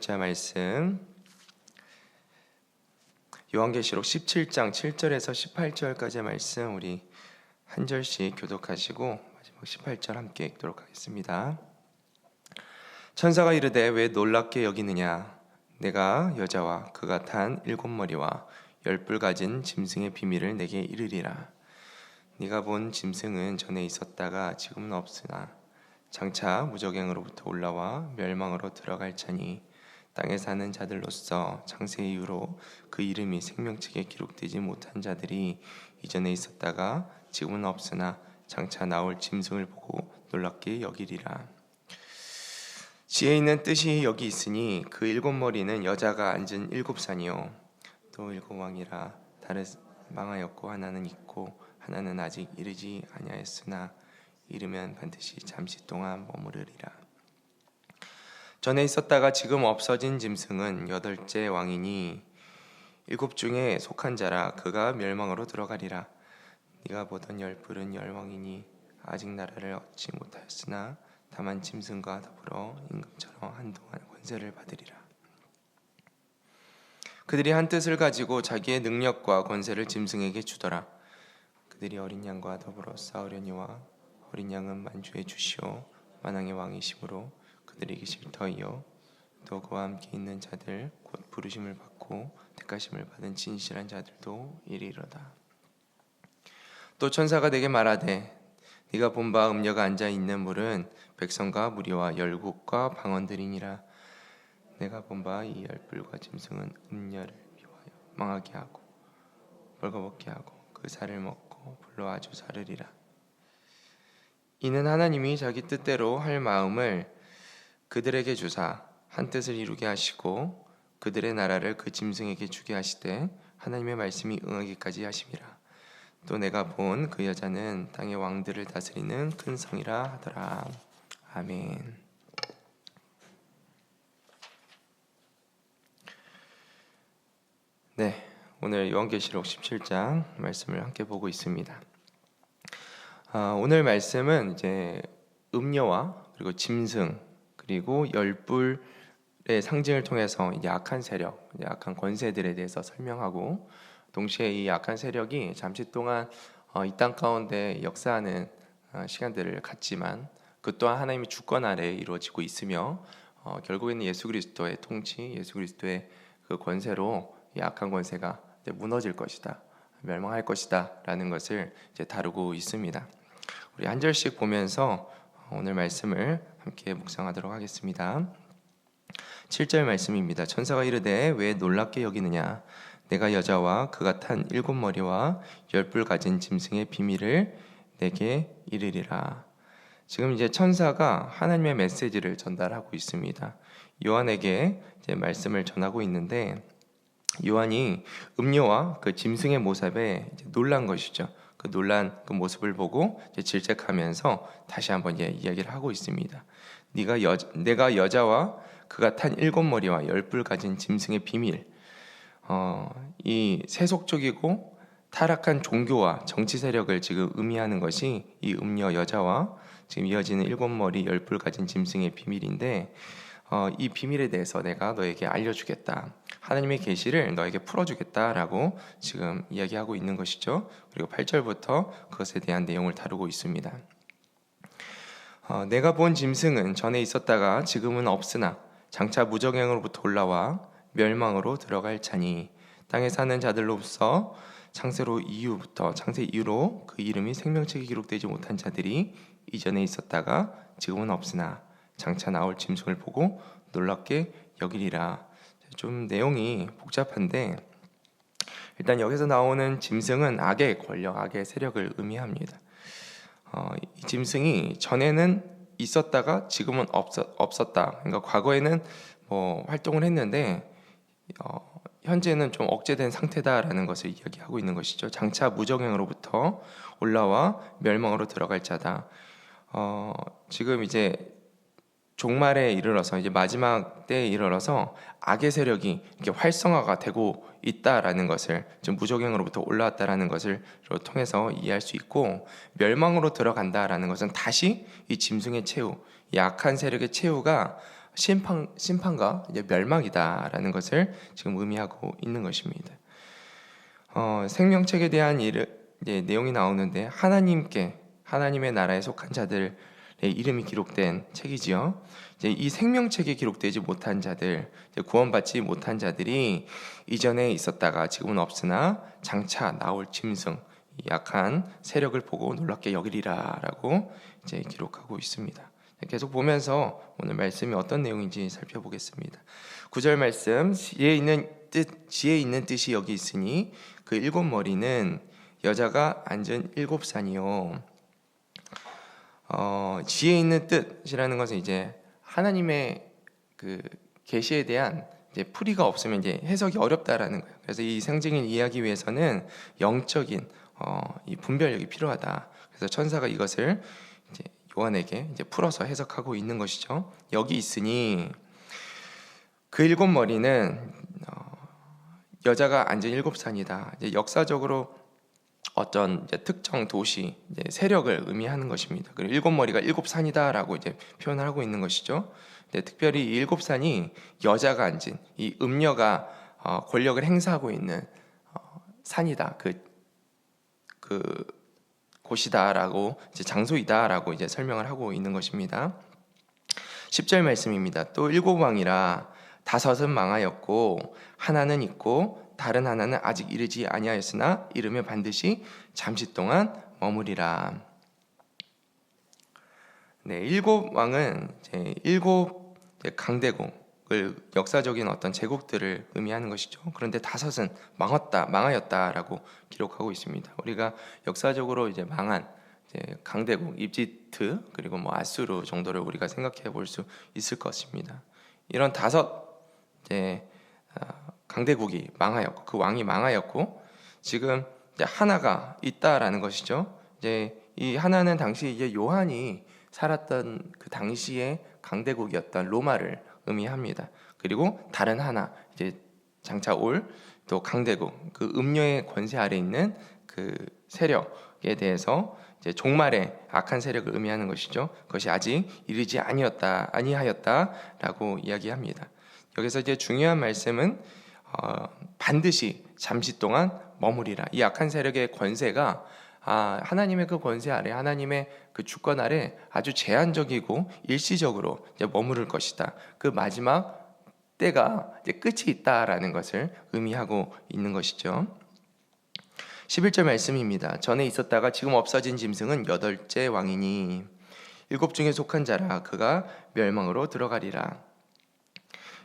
배울자 말씀 요한계시록 17장 7절에서 18절까지의 말씀 우리 한 절씩 교독하시고 마지막 18절 함께 읽도록 하겠습니다. 천사가 이르되 왜 놀랍게 여기느냐? 내가 여자와 그가 탄 7머리와 10뿔 가진 짐승의 비밀을 내게 이르리라. 네가 본 짐승은 전에 있었다가 지금은 없으나 장차 무저갱으로부터 올라와 멸망으로 들어갈 자니 땅에 사는 자들로서 창세 이후로 그 이름이 생명책에 기록되지 못한 자들이 이전에 있었다가 지금은 없으나 장차 나올 짐승을 보고 놀랍게 여기리라. 지혜 있는 뜻이 여기 있으니 그 7머리는 여자가 앉은 7산이요 또 7왕이라 다른 망하였고 하나는 있고 하나는 아직 이르지 아니하였으나 이르면 반드시 잠시 동안 머무르리라. 전에 있었다가 지금 없어진 짐승은 8째 왕이니 7 중에 속한 자라. 그가 멸망으로 들어가리라. 네가 보던 10뿔은 10왕이니 아직 나라를 얻지 못하였으나 다만 짐승과 더불어 임금처럼 한동안 권세를 받으리라. 그들이 한 뜻을 가지고 자기의 능력과 권세를 짐승에게 주더라. 그들이 어린 양과 더불어 싸우려니와 어린 양은 만주의 주시오 만왕의 왕이시므로 그들이 이기실 터이요 또 그와 함께 있는 자들 곧 부르심을 받고 택하심을 받은 진실한 자들도 이리로다. 또 천사가 내게 말하되 네가 본 바 음녀가 앉아 있는 물은 백성과 무리와 열국과 방언들이니라. 내가 본 바 이 10뿔과 짐승은 음녀를 미워하여 망하게 하고 벌거벗게 하고 그 살을 먹고 불로 아주 사르리라. 이는 하나님이 자기 뜻대로 할 마음을 그들에게 주사 한 뜻을 이루게 하시고 그들의 나라를 그 짐승에게 주게 하시되 하나님의 말씀이 응하기까지 하심이라. 또 내가 본 그 여자는 땅의 왕들을 다스리는 큰 성이라 하더라. 아멘. 네, 오늘 요한계시록 17장 말씀을 함께 보고 있습니다. 오늘 말씀은 이제 음녀와 그리고 짐승 그리고 10뿔의 상징을 통해서 이제 악한 세력, 악한 권세들에 대해서 설명하고 동시에 이 악한 세력이 잠시 동안 이 땅 가운데 역사하는 시간들을 갖지만 그 또한 하나님의 주권 아래에 이루어지고 있으며 결국에는 예수 그리스도의 통치, 예수 그리스도의 그 권세로 이 악한 권세가 무너질 것이다, 멸망할 것이다 라는 것을 이제 다루고 있습니다. 우리 한 절씩 보면서 오늘 말씀을 함께 묵상하도록 하겠습니다. 7절 말씀입니다. 천사가 이르되 왜 놀랍게 여기느냐? 내가 여자와 그가 탄 7머리와 10뿔 가진 짐승의 비밀을 내게 이르리라. 지금 이제 천사가 하나님의 메시지를 전달하고 있습니다. 요한에게 이제 말씀을 전하고 있는데 요한이 음녀와 그 짐승의 모습에 이제 놀란 것이죠. 그 놀란 그 모습을 보고 이제 질책하면서 다시 한번 이야기를 하고 있습니다. 내가 여자와 그가 탄 7머리와 10뿔 가진 짐승의 비밀, 이 세속적이고 타락한 종교와 정치 세력을 지금 의미하는 것이 이 음녀 여자와 지금 이어지는 7머리 10뿔 가진 짐승의 비밀인데 이 비밀에 대해서 내가 너에게 알려주겠다. 하나님의 계시를 너에게 풀어주겠다라고 지금 이야기하고 있는 것이죠. 그리고 8절부터 그것에 대한 내용을 다루고 있습니다. 내가 본 짐승은 전에 있었다가 지금은 없으나 장차 무저갱으로부터 올라와 멸망으로 들어갈 자니 땅에 사는 자들로서 창세 이후로 그 이름이 생명책에 기록되지 못한 자들이 이전에 있었다가 지금은 없으나 장차 나올 짐승을 보고 놀랍게 여기리라. 좀 내용이 복잡한데 일단 여기서 나오는 짐승은 악의 권력, 악의 세력을 의미합니다. 이 짐승이 전에는 있었다가 지금은 없었다. 그러니까 과거에는 활동을 했는데 현재는 좀 억제된 상태다라는 것을 이야기하고 있는 것이죠. 장차 무저갱으로부터 올라와 멸망으로 들어갈 자다. 지금 이제 종말에 이르러서 이제 마지막 때에 이르러서 악의 세력이 이렇게 활성화가 되고 있다라는 것을 좀 무저갱으로부터 올라왔다라는 것을 통해서 이해할 수 있고 멸망으로 들어간다라는 것은 다시 이 짐승의 최후, 이 악한 세력의 최후가 심판과 이제 멸망이다라는 것을 지금 의미하고 있는 것입니다. 생명책에 대한 이제 내용이 나오는데 하나님의 나라에 속한 자들의 이름이 기록된 책이지요. 이제 이 생명책에 기록되지 못한 자들, 구원받지 못한 자들이 이전에 있었다가 지금은 없으나 장차 나올 짐승, 이 약한 세력을 보고 놀랍게 여기리라라고 이제 기록하고 있습니다. 계속 보면서 오늘 말씀이 어떤 내용인지 살펴보겠습니다. 9절 말씀, 지혜 있는 뜻이 여기 있으니 그 일곱 머리는 여자가 앉은 일곱 산이요. 지혜 있는 뜻이라는 것은 이제 하나님의 그 계시에 대한 이제 풀이가 없으면 이제 해석이 어렵다라는 거예요. 그래서 이 상징을 이해하기 위해서는 영적인 이 분별력이 필요하다. 그래서 천사가 이것을 이제 요한에게 이제 풀어서 해석하고 있는 것이죠. 여기 있으니 그 일곱 머리는 여자가 앉은 일곱 산이다. 이제 역사적으로 어떤 이제 특정 도시 이제 세력을 의미하는 것입니다. 그리고 일곱 머리가 일곱 산이다라고 이제 표현을 하고 있는 것이죠. 특별히 이 일곱 산이 여자가 앉은 이 음녀가 권력을 행사하고 있는 산이다. 그 곳이다라고 이제 장소이다라고 이제 설명을 하고 있는 것입니다. 10절 말씀입니다. 또 일곱 왕이라 다섯은 망하였고 하나는 있고 다른 하나는 아직 이르지 아니하였으나 이르면 반드시 잠시 동안 머무리라. 네, 일곱 왕은 이제 일곱 강대국을 역사적인 어떤 제국들을 의미하는 것이죠. 그런데 다섯은 망하였다라고 기록하고 있습니다. 우리가 역사적으로 이제 망한 이제 강대국 이집트 그리고 뭐 아수르 정도를 우리가 생각해 볼 수 있을 것입니다. 이런 다섯 이제 강대국이 망하였고 그 왕이 망하였고 지금 이제 하나가 있다라는 것이죠. 이제 이 하나는 당시 이제 요한이 살았던 그 당시의 강대국이었던 로마를 의미합니다. 그리고 다른 하나 이제 장차 올 또 강대국 그 음녀의 권세 아래 있는 그 세력에 대해서 이제 종말의 악한 세력을 의미하는 것이죠. 그것이 아직 이르지 아니하였다라고 이야기합니다. 여기서 이제 중요한 말씀은 반드시 잠시 동안 머무리라. 이 악한 세력의 권세가 하나님의 그 권세 아래, 하나님의 그 주권 아래 아주 제한적이고 일시적으로 이제 머무를 것이다. 그 마지막 때가 이제 끝이 있다라는 것을 의미하고 있는 것이죠. 11절 말씀입니다. 전에 있었다가 지금 없어진 짐승은 여덟째 왕이니 일곱 중에 속한 자라 그가 멸망으로 들어가리라.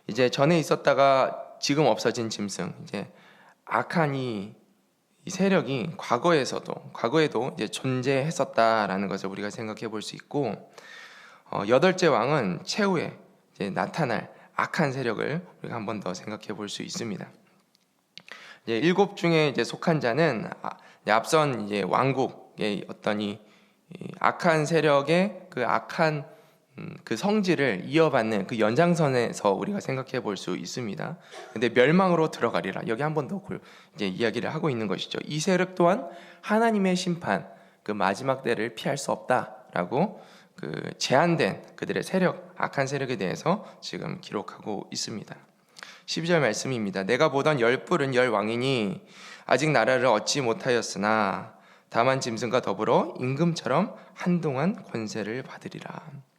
이제 전에 있었다가 지금 없어진 짐승, 이제 악한 이 세력이 과거에도 이제 존재했었다라는 것을 우리가 생각해 볼 수 있고, 여덟째 왕은 최후에 이제 나타날 악한 세력을 우리가 한 번 더 생각해 볼 수 있습니다. 이제 일곱 중에 이제 속한 자는 앞선 이제 왕국의 어떤 이 악한 세력의 그 악한 그 성질을 이어받는 그 연장선에서 우리가 생각해 볼 수 있습니다. 근데 멸망으로 들어가리라. 여기 한 번 더 이제 이야기를 하고 있는 것이죠. 이 세력 또한 하나님의 심판, 그 마지막 때를 피할 수 없다라고 그 제한된 그들의 세력, 악한 세력에 대해서 지금 기록하고 있습니다. 12절 말씀입니다. 내가 보던 열 뿔은 열 왕이니 아직 나라를 얻지 못하였으나 다만 짐승과 더불어 임금처럼 한동안 권세를 받으리라.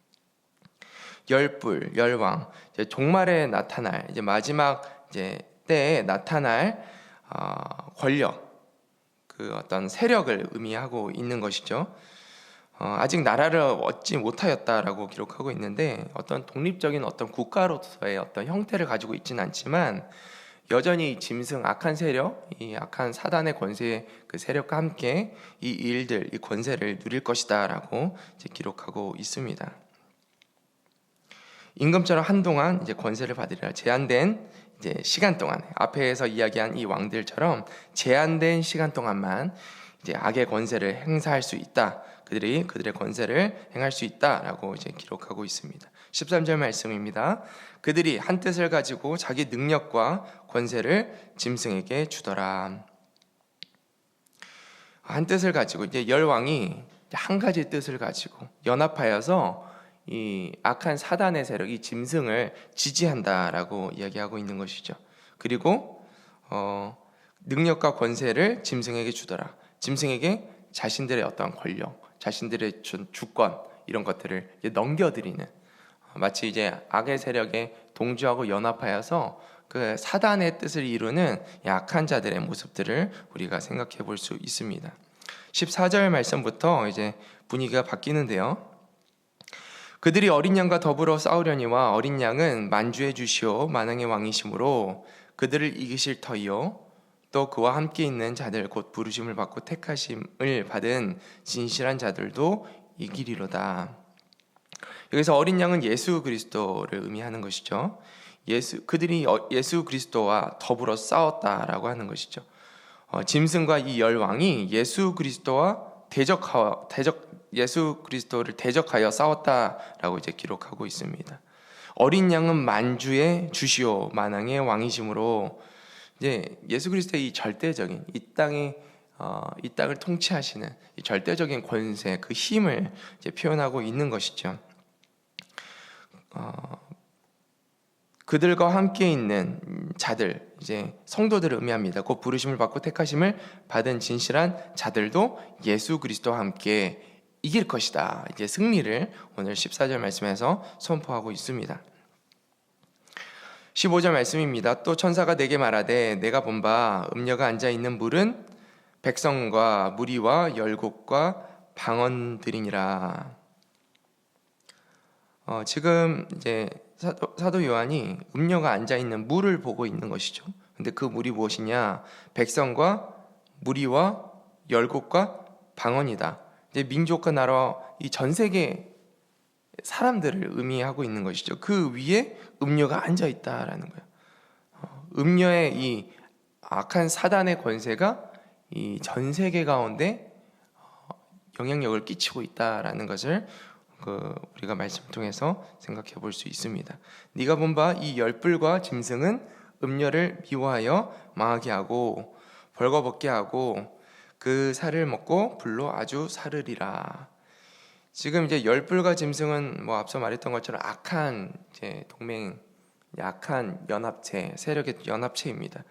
열뿔, 열왕, 이제 종말에 나타날 이제 마지막 이제 때에 나타날 권력, 그 어떤 세력을 의미하고 있는 것이죠. 아직 나라를 얻지 못하였다라고 기록하고 있는데 어떤 독립적인 어떤 국가로서의 어떤 형태를 가지고 있지는 않지만 여전히 짐승, 악한 세력, 이 악한 사단의 권세의 그 세력과 함께 이 일들, 이 권세를 누릴 것이다라고 이제 기록하고 있습니다. 임금처럼 한동안 이제 권세를 받으리라. 제한된 이제 시간 동안, 앞에서 이야기한 이 왕들처럼 제한된 시간 동안만 이제 악의 권세를 행사할 수 있다. 그들의 권세를 행할 수 있다라고 이제 기록하고 있습니다. 13절 말씀입니다. 그들이 한 뜻을 가지고 자기 능력과 권세를 짐승에게 주더라. 한 뜻을 가지고 이제 열 왕이 한 가지 뜻을 가지고 연합하여서 이 악한 사단의 세력, 이 짐승을 지지한다라고 이야기하고 있는 것이죠. 그리고 능력과 권세를 짐승에게 주더라. 짐승에게 자신들의 어떤 권력, 자신들의 주권 이런 것들을 넘겨드리는, 마치 이제 악의 세력에 동조하고 연합하여서 그 사단의 뜻을 이루는 약한 자들의 모습들을 우리가 생각해 볼 수 있습니다. 14절 말씀부터 이제 분위기가 바뀌는데요. 그들이 어린 양과 더불어 싸우려니와 어린 양은 만주의 주시오 만왕의 왕이시므로 그들을 이기실 터이요 또 그와 함께 있는 자들 곧 부르심을 받고 택하심을 받은 진실한 자들도 이기리로다. 여기서 어린 양은 예수 그리스도를 의미하는 것이죠. 그들이 예수 그리스도와 더불어 싸웠다라고 하는 것이죠. 짐승과 이 열왕이 예수 그리스도를 대적하여 싸웠다라고 이제 기록하고 있습니다. 어린 양은 만주의 주시오 만왕의 왕이심으로 이제 예수 그리스도의 이 절대적인 이 땅을 통치하시는 이 절대적인 권세, 그 힘을 이제 표현하고 있는 것이죠. 그들과 함께 있는 자들, 이제 성도들을 의미합니다. 곧 부르심을 받고 택하심을 받은 진실한 자들도 예수 그리스도와 함께 이길 것이다. 이제 승리를 오늘 14절 말씀에서 선포하고 있습니다. 15절 말씀입니다. 또 천사가 내게 말하되 내가 본 바 음녀가 앉아 있는 물은 백성과 무리와 열국과 방언들이니라. 지금 이제 사도 요한이 음녀가 앉아 있는 물을 보고 있는 것이죠. 근데 그 물이 무엇이냐? 백성과 무리와 열국과 방언이다. 이제 민족과 나라, 이 전 세계 사람들을 의미하고 있는 것이죠. 그 위에 음녀가 앉아 있다라는 거예요. 음녀의 이 악한 사단의 권세가 이 전 세계 가운데 영향력을 끼치고 있다라는 것을 우리가 말씀을 통해서 생각해 볼 수 있습니다. 네가 본 바 이 열불과 짐승은 음녀를 미워하여 망하게 하고 벌거벗게 하고 그 살을 먹고 불로 아주 사르리라. 지금 이제 열불과 짐승은 뭐 앞서 말했던 것처럼 악한 이제 동맹, 약한 연합체, 세력의 연합체입니다.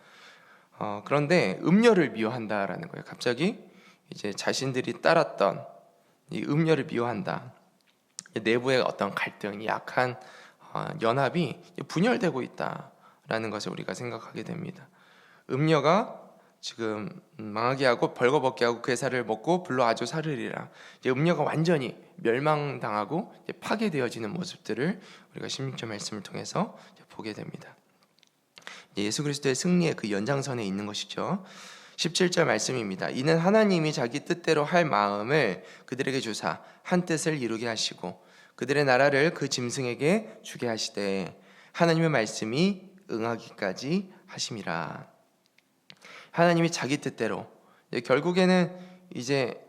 그런데 음녀를 미워한다라는 거예요. 갑자기 이제 자신들이 따랐던 이 음녀를 미워한다. 내부의 어떤 갈등, 약한 연합이 분열되고 있다라는 것을 우리가 생각하게 됩니다. 음녀가 지금 망하게 하고 벌거벗게 하고 그의 살을 먹고 불로 아주 사르리라. 음녀가 완전히 멸망당하고 파괴되어지는 모습들을 우리가 16절 말씀을 통해서 보게 됩니다. 예수 그리스도의 승리의 그 연장선에 있는 것이죠. 17절 말씀입니다. 이는 하나님이 자기 뜻대로 할 마음을 그들에게 주사 한 뜻을 이루게 하시고 그들의 나라를 그 짐승에게 주게 하시되 하나님의 말씀이 응하기까지 하심이라. 하나님이 자기 뜻대로, 결국에는 이제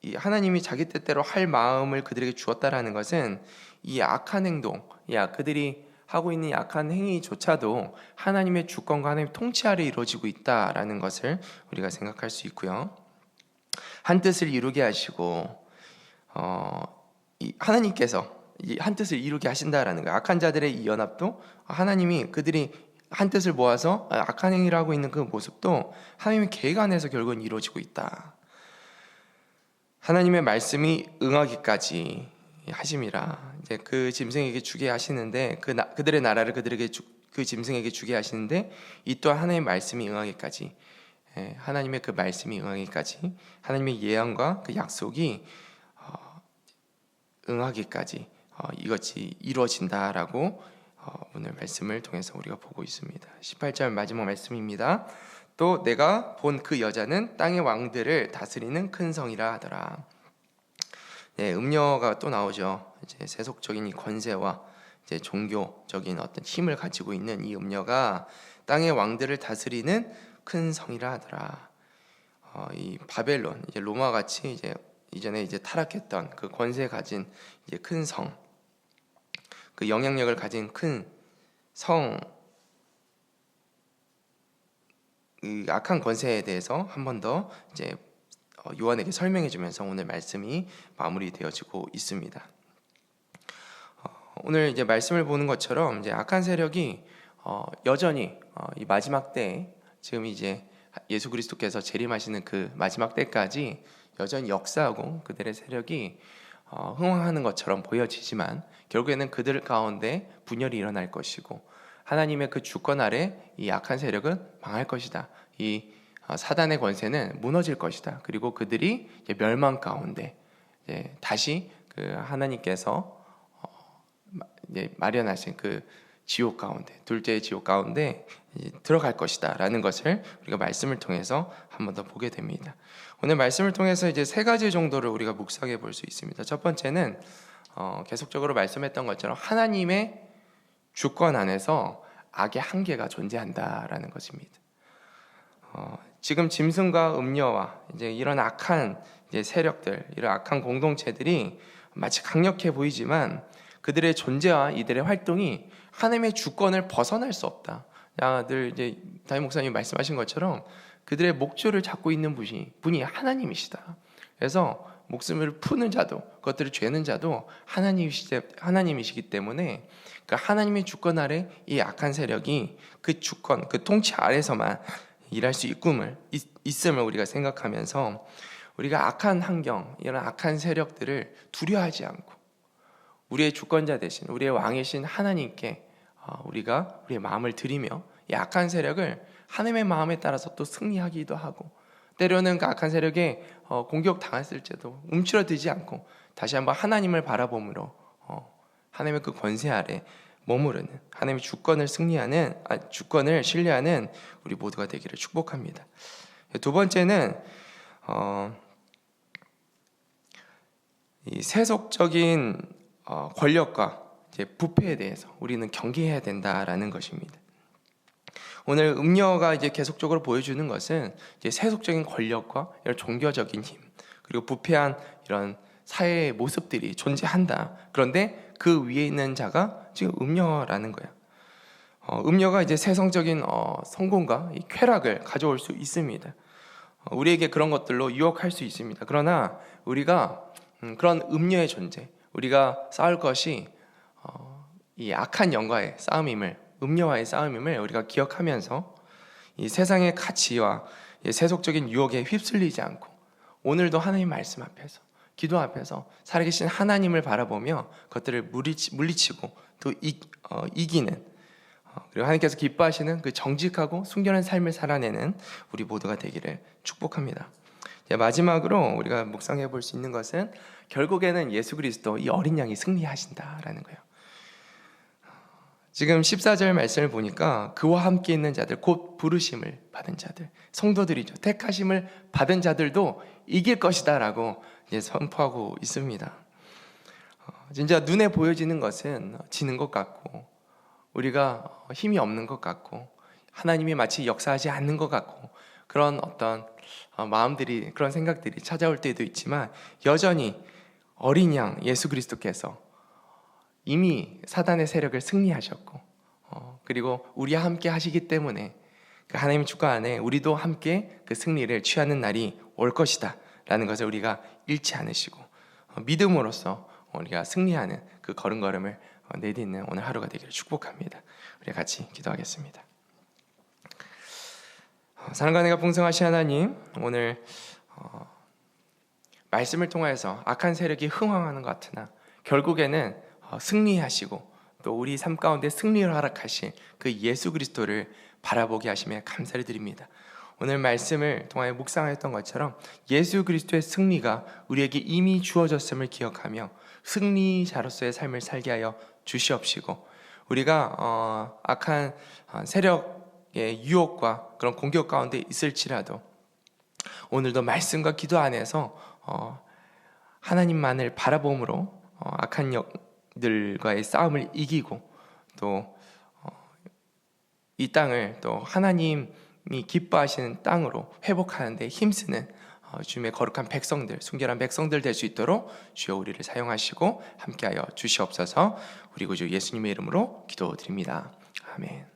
이 하나님이 자기 뜻대로 할 마음을 그들에게 주었다라는 것은 이 악한 행동, 그들이 하고 있는 악한 행위조차도 하나님의 주권과 하나님의 통치 아래 이루어지고 있다라는 것을 우리가 생각할 수 있고요. 한 뜻을 이루게 하시고 하나님께서 이 한 뜻을 이루게 하신다라는 거예요. 악한 자들의 이 연합도 하나님이 그들이 한 뜻을 모아서 악한 행위를 하고 있는 그 모습도 하나님의 계획 안에서 결국은 이루어지고 있다. 하나님의 말씀이 응하기까지 하심이라. 이제 그 짐승에게 주게 하시는데 그들의 나라를 그 짐승에게 주게 하시는데 이 또한 하나님의 말씀이 응하기까지, 하나님의 그 말씀이 응하기까지, 하나님의 예언과 그 약속이 응하기까지 이것이 이루어진다라고 오늘 말씀을 통해서 우리가 보고 있습니다. 18절 마지막 말씀입니다. 또 내가 본 그 여자는 땅의 왕들을 다스리는 큰 성이라 하더라. 음녀가 또 나오죠. 이제 세속적인 이 권세와 이제 종교적인 어떤 힘을 가지고 있는 이 음녀가 땅의 왕들을 다스리는 큰 성이라 하더라. 이 바벨론, 이제 로마 같이 이제 이전에 이제 타락했던 그 권세 가진 이제 큰 성, 그 영향력을 가진 큰 성, 이 악한 권세에 대해서 한 번 더 이제 요한에게 설명해주면서 오늘 말씀이 마무리되어지고 있습니다. 오늘 이제 말씀을 보는 것처럼 이제 악한 세력이 여전히 이 마지막 때에 지금 이제 예수 그리스도께서 재림하시는 그 마지막 때까지 여전히 역사하고 그들의 세력이 흥황하는 것처럼 보여지지만 결국에는 그들 가운데 분열이 일어날 것이고 하나님의 그 주권 아래 이 악한 세력은 망할 것이다. 이 사단의 권세는 무너질 것이다. 그리고 그들이 멸망 가운데 다시 그 하나님께서 마련하신 그 지옥 가운데, 둘째의 지옥 가운데 들어갈 것이다라는 것을 우리가 말씀을 통해서 한 번 더 보게 됩니다. 오늘 말씀을 통해서 이제 세 가지 정도를 우리가 묵상해 볼 수 있습니다. 첫 번째는 계속적으로 말씀했던 것처럼 하나님의 주권 안에서 악의 한계가 존재한다라는 것입니다. 지금 짐승과 음녀와 이제 이런 악한 이제 세력들, 이런 악한 공동체들이 마치 강력해 보이지만 그들의 존재와 이들의 활동이 하나님의 주권을 벗어날 수 없다. 늘 이제 담임 목사님 말씀하신 것처럼 그들의 목줄을 잡고 있는 분이 하나님이시다. 그래서 목숨을 푸는 자도, 그것들을 죄는 자도 하나님이시기 때문에 그 하나님의 주권 아래 이 악한 세력이 그 주권, 그 통치 아래서만 일할 수 있음을 우리가 생각하면서 우리가 악한 환경, 이런 악한 세력들을 두려워하지 않고 우리의 주권자 되신 우리의 왕이신 하나님께 우리가 우리의 마음을 드리며 이 악한 세력을 하나님의 마음에 따라서 또 승리하기도 하고 때로는 그 악한 세력에 공격당했을지도 움츠러들지 않고 다시 한번 하나님을 바라봄으로 하나님의 그 권세 아래 머무르는 하나님의 주권을 신뢰하는 우리 모두가 되기를 축복합니다. 두 번째는 이 세속적인 권력과 이제 부패에 대해서 우리는 경계해야 된다라는 것입니다. 오늘 음녀가 이제 계속적으로 보여주는 것은 이제 세속적인 권력과 이런 종교적인 힘 그리고 부패한 이런 사회의 모습들이 존재한다. 그런데 그 위에 있는 자가 지금 음녀라는 거야. 음녀가 이제 세상적인 성공과 이 쾌락을 가져올 수 있습니다. 우리에게 그런 것들로 유혹할 수 있습니다. 그러나 우리가 그런 음녀의 존재, 우리가 싸울 것이 이 악한 영과의 싸움임을, 음녀와의 싸움임을 우리가 기억하면서 이 세상의 가치와 이 세속적인 유혹에 휩쓸리지 않고 오늘도 하나님 말씀 앞에서 기도 앞에서 살아계신 하나님을 바라보며 그것들을 물리치고 또 이기는 그리고 하나님께서 기뻐하시는 그 정직하고 순결한 삶을 살아내는 우리 모두가 되기를 축복합니다. 마지막으로 우리가 묵상해 볼 수 있는 것은 결국에는 예수 그리스도 이 어린 양이 승리하신다라는 거예요. 지금 14절 말씀을 보니까 그와 함께 있는 자들, 곧 부르심을 받은 자들, 성도들이죠. 택하심을 받은 자들도 이길 것이다 라고 이제 선포하고 있습니다. 진짜 눈에 보여지는 것은 지는 것 같고 우리가 힘이 없는 것 같고 하나님이 마치 역사하지 않는 것 같고 그런 어떤 마음들이, 그런 생각들이 찾아올 때도 있지만 여전히 어린 양 예수 그리스도께서 이미 사단의 세력을 승리하셨고 그리고 우리와 함께 하시기 때문에 그 하나님의 주권 안에 우리도 함께 그 승리를 취하는 날이 올 것이다 라는 것을 우리가 잃지 않으시고 믿음으로써 우리가 승리하는 그 걸음걸음을 내딛는 오늘 하루가 되기를 축복합니다. 우리 같이 기도하겠습니다. 사랑과 은혜가 풍성하신 하나님, 오늘 말씀을 통하여서 악한 세력이 흥황하는 것 같으나 결국에는 승리하시고 또 우리 삶 가운데 승리를 허락하신 그 예수 그리스도를 바라보게 하시며 감사를 드립니다. 오늘 말씀을 통하여 묵상하였던 것처럼 예수 그리스도의 승리가 우리에게 이미 주어졌음을 기억하며 승리자로서의 삶을 살게 하여 주시옵시고 우리가 악한 세력의 유혹과 그런 공격 가운데 있을지라도 오늘도 말씀과 기도 안에서 하나님만을 바라봄으로 악한 영들과의 싸움을 이기고 또 이 땅을 또 하나님이 기뻐하시는 땅으로 회복하는 데 힘쓰는 주님의 거룩한 백성들, 순결한 백성들 될 수 있도록 주여 우리를 사용하시고 함께하여 주시옵소서. 우리 구주 예수님의 이름으로 기도드립니다. 아멘.